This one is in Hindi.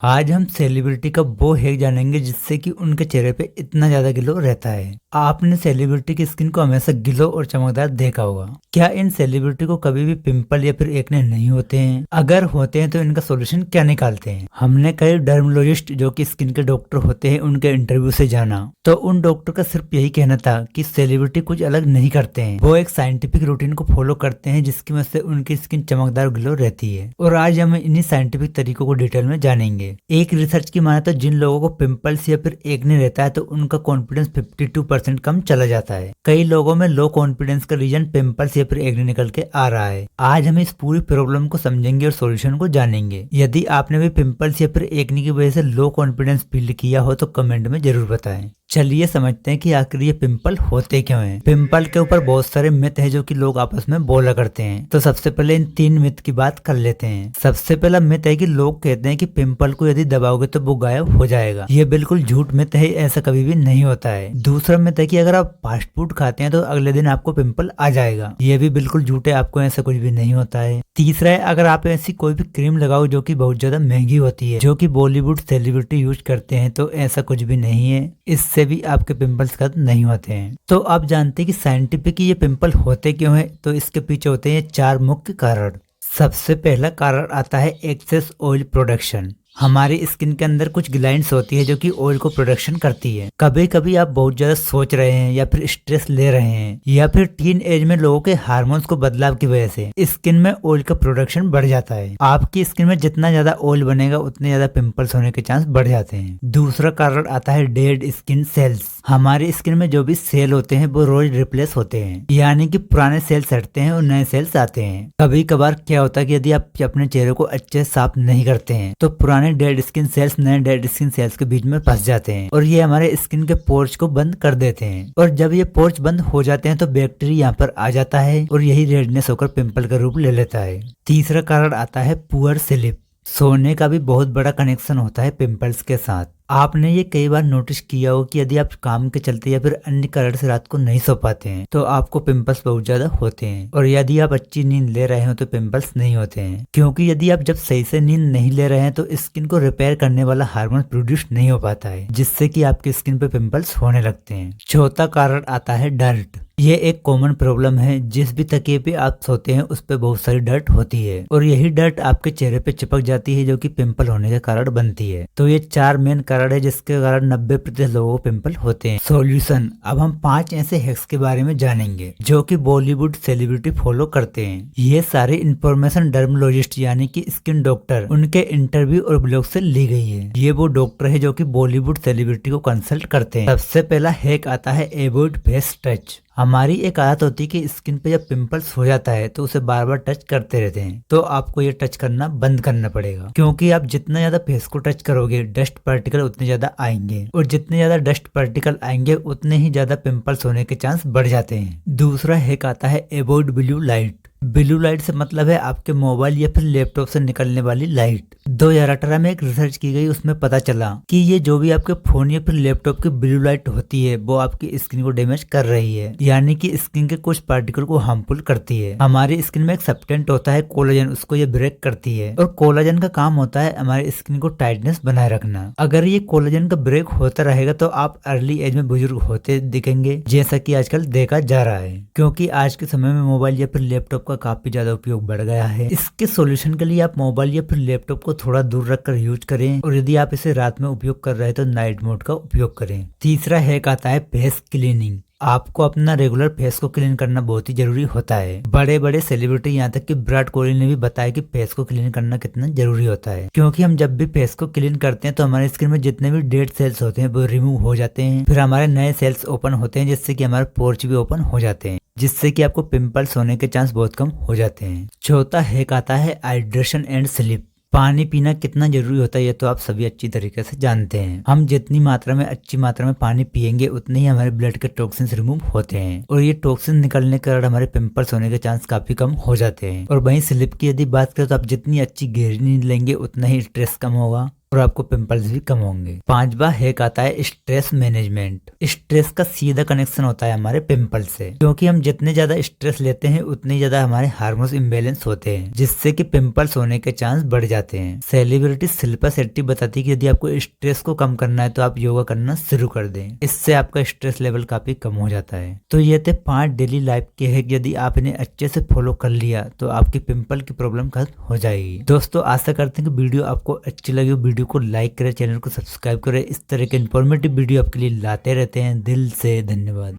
आज हम सेलिब्रिटी का वो हैक जानेंगे जिससे कि उनके चेहरे पे इतना ज्यादा ग्लो रहता है। आपने सेलिब्रिटी की स्किन को हमेशा ग्लो और चमकदार देखा होगा। क्या इन सेलिब्रिटी को कभी भी पिंपल या फिर एक्ने नहीं होते हैं? अगर होते हैं तो इनका सोल्यूशन क्या निकालते हैं? हमने कई डर्मोलॉजिस्ट जो कि स्किन के डॉक्टर होते हैं उनके इंटरव्यू से जाना, तो उन डॉक्टर का सिर्फ यही कहना था कि सेलिब्रिटी कुछ अलग नहीं करते हैं, वो एक साइंटिफिक रूटीन को फॉलो करते हैं जिसकी वजह से उनकी स्किन चमकदार ग्लो रहती है। और आज हम इन्हीं साइंटिफिक तरीकों को डिटेल में जानेंगे। एक रिसर्च की माने तो जिन लोगों को पिंपल्स या फिर एक्ने रहता है तो उनका कॉन्फिडेंस 52% कम चला जाता है। कई लोगों में लो कॉन्फिडेंस का रीजन पिंपल्स या फिर एक्ने निकल के आ रहा है। आज हम इस पूरी प्रॉब्लम को समझेंगे और सॉल्यूशन को जानेंगे। यदि आपने भी पिंपल्स या फिर एक्ने की वजह से लो कॉन्फिडेंस फील किया हो तो कमेंट में जरूर बताएं। चलिए समझते हैं कि आखिर ये पिंपल होते क्यों हैं। पिंपल के ऊपर बहुत सारे मिथ है जो कि लोग आपस में बोला करते हैं। तो सबसे पहले इन 3 मिथ की बात कर लेते हैं। सबसे पहला मिथ है कि लोग कहते हैं कि पिंपल को यदि दबाओगे तो वो गायब हो जाएगा। ये बिल्कुल झूठ मिथ है, ऐसा कभी भी नहीं होता है। दूसरा मिथ है कि अगर आप फास्ट फूड खाते हैं तो अगले दिन आपको पिंपल आ जाएगा। ये भी बिल्कुल झूठ है, आपको ऐसा कुछ भी नहीं होता है। तीसरा है अगर आप ऐसी कोई भी क्रीम लगाओ जो कि बहुत ज्यादा महंगी होती है, जो कि बॉलीवुड सेलिब्रिटी यूज करते हैं, तो ऐसा कुछ भी नहीं है, इससे भी आपके पिंपल्स खत्म नहीं होते हैं। तो आप जानते हैं कि साइंटिफिक ये पिंपल होते क्यों हैं? तो इसके पीछे होते हैं 4 मुख्य कारण। सबसे पहला कारण आता है एक्सेस ऑयल प्रोडक्शन। हमारी स्किन के अंदर कुछ ग्लैंड्स होती है जो कि ऑयल को प्रोडक्शन करती है। कभी कभी आप बहुत ज्यादा सोच रहे हैं या फिर स्ट्रेस ले रहे हैं या फिर टीन एज में लोगों के हार्मोन्स को बदलाव की वजह से स्किन में ऑयल का प्रोडक्शन बढ़ जाता है। आपकी स्किन में जितना ज्यादा ऑयल बनेगा उतने ज्यादा पिंपल्स होने के चांस बढ़ जाते हैं। दूसरा कारण आता है डेड स्किन सेल्स। हमारी स्किन में जो भी सेल होते हैं वो रोज रिप्लेस होते हैं, यानी कि पुराने सेल्स हटते हैं और नए सेल्स आते हैं। कभी कभार क्या होता है कि यदि आप अपने चेहरे को अच्छे से साफ नहीं करते हैं तो पुराने डेड स्किन सेल्स नए डेड स्किन सेल्स के बीच में फंस जाते हैं और ये हमारे स्किन के पोर्स को बंद कर देते हैं। और जब ये पोर्स बंद हो जाते हैं तो बैक्टीरिया यहाँ पर आ जाता है और यही रेडनेस होकर पिंपल का रूप ले लेता है। तीसरा कारण आता है पुअर स्लीप। सोने का भी बहुत बड़ा कनेक्शन होता है पिंपल्स के साथ। आपने ये कई बार नोटिस किया हो कि यदि आप काम के चलते या फिर अन्य कारण से रात को नहीं सो पाते हैं तो आपको पिंपल्स बहुत ज्यादा होते हैं। और यदि आप अच्छी नींद ले रहे हो तो पिंपल्स नहीं होते हैं, क्योंकि यदि आप जब सही से नींद नहीं ले रहे हैं तो स्किन को रिपेयर करने वाला हार्मोन प्रोड्यूस नहीं हो पाता है, जिससे कि आपकी स्किन पे पिंपल्स होने लगते हैं। चौथा कारण आता है डर्ट। ये एक कॉमन प्रॉब्लम है। जिस भी तकिए पे आप सोते हैं उस पे बहुत सारी डर्ट होती है और यही डर्ट आपके चेहरे पे चिपक जाती है जो कि पिंपल होने का कारण बनती है। तो ये 4 मेन कारण है जिसके कारण 90% लोगों को पिंपल होते हैं। सॉल्यूशन, अब हम 5 ऐसे हैक्स के बारे में जानेंगे जो कि बॉलीवुड सेलिब्रिटी फॉलो करते हैं। ये सारी इंफॉर्मेशन डर्मोलॉजिस्ट यानी कि स्किन डॉक्टर उनके इंटरव्यू और ब्लॉग से ली गई है। ये वो डॉक्टर है जो कि बॉलीवुड सेलिब्रिटी को कंसल्ट करते हैं। सबसे पहला हैक आता है अवॉइड फेस टच। हमारी एक आदत होती है कि स्किन पे जब पिंपल्स हो जाता है तो उसे बार बार टच करते रहते हैं। तो आपको ये टच करना बंद करना पड़ेगा, क्योंकि आप जितना ज्यादा फेस को टच करोगे डस्ट पार्टिकल उतने ज्यादा आएंगे और जितने ज्यादा डस्ट पार्टिकल आएंगे उतने ही ज्यादा पिंपल्स होने के चांस बढ़ जाते हैं। दूसरा हैक आता है avoid blue light. Blue light से मतलब है आपके मोबाइल या फिर लैपटॉप से निकलने वाली लाइट। 2018 में एक रिसर्च की गई, उसमें पता चला कि ये जो भी आपके फोन या फिर लैपटॉप की ब्लू लाइट होती है वो आपकी स्किन को डैमेज कर रही है, यानी कि स्किन के कुछ पार्टिकल को हार्मफुल करती है। हमारी स्किन में एक सब्सटेंस होता है कोलाजन, उसको ये ब्रेक करती है और कोलाजन का काम होता है हमारी स्किन को टाइटनेस बनाए रखना। अगर ये कोलाजन का ब्रेक होता रहेगा तो आप अर्ली एज में बुजुर्ग होते दिखेंगे, जैसा कि आजकल देखा जा रहा है, क्योंकि आज के समय में मोबाइल या फिर लैपटॉप का काफी ज्यादा उपयोग बढ़ गया है। इसके सॉल्यूशन के लिए आप मोबाइल या फिर लैपटॉप को थोड़ा दूर रखकर यूज करें और यदि आप इसे रात में उपयोग कर रहे हैं तो नाइट मोड का उपयोग करें। तीसरा हैक आता है फेस क्लीनिंग। आपको अपना रेगुलर फेस को क्लीन करना बहुत ही जरूरी होता है। बड़े बड़े सेलिब्रिटी यहाँ तक कि विराट कोहली ने भी बताया कि फेस को क्लीन करना कितना जरूरी होता है, क्योंकि हम जब भी फेस को क्लीन करते हैं तो हमारे स्किन में जितने भी डेड सेल्स होते हैं वो रिमूव हो जाते हैं, फिर हमारे नए सेल्स ओपन होते हैं जिससे कि हमारे पोर्स भी ओपन हो जाते हैं, जिससे कि आपको पिंपल्स होने के चांस बहुत कम हो जाते हैं। चौथा हैक आता है हाइड्रेशन एंड स्लीप। पानी पीना कितना जरूरी होता है ये तो आप सभी अच्छी तरीके से जानते हैं। हम जितनी मात्रा में अच्छी मात्रा में पानी पियेंगे उतने ही हमारे ब्लड के टॉक्सिन्स रिमूव होते हैं और ये टॉक्सिन निकलने के कारण हमारे पिंपल्स होने के चांस काफी कम हो जाते हैं। और वहीं स्लीप की यदि बात करें तो आप जितनी अच्छी गहरी नींद लेंगे उतना ही स्ट्रेस कम होगा और आपको पिंपल्स भी कम होंगे। 5वां हैक आता है स्ट्रेस मैनेजमेंट। स्ट्रेस का सीधा कनेक्शन होता है हमारे पिंपल से, क्योंकि हम जितने ज्यादा स्ट्रेस लेते हैं उतने ज्यादा हमारे हार्मोन्स इम्बेलेंस होते हैं, जिससे कि पिंपल्स होने के चांस बढ़ जाते हैं। सेलिब्रिटी शिल्पा शेट्टी बताती है कि यदि आपको स्ट्रेस को कम करना है तो आप योगा करना शुरू कर दें, इससे आपका स्ट्रेस लेवल काफी कम हो जाता है। तो ये थे 5 डेली लाइफ के हैक, यदि आप इन्हें अच्छे से फॉलो कर लिया तो आपकी पिंपल की प्रॉब्लम खत्म हो जाएगी। दोस्तों आशा करते हैं कि वीडियो आपको अच्छी लगी हो। वीडियो को लाइक करें, चैनल को सब्सक्राइब करें। इस तरह के इन्फॉर्मेटिव वीडियो आपके लिए लाते रहते हैं। दिल से धन्यवाद।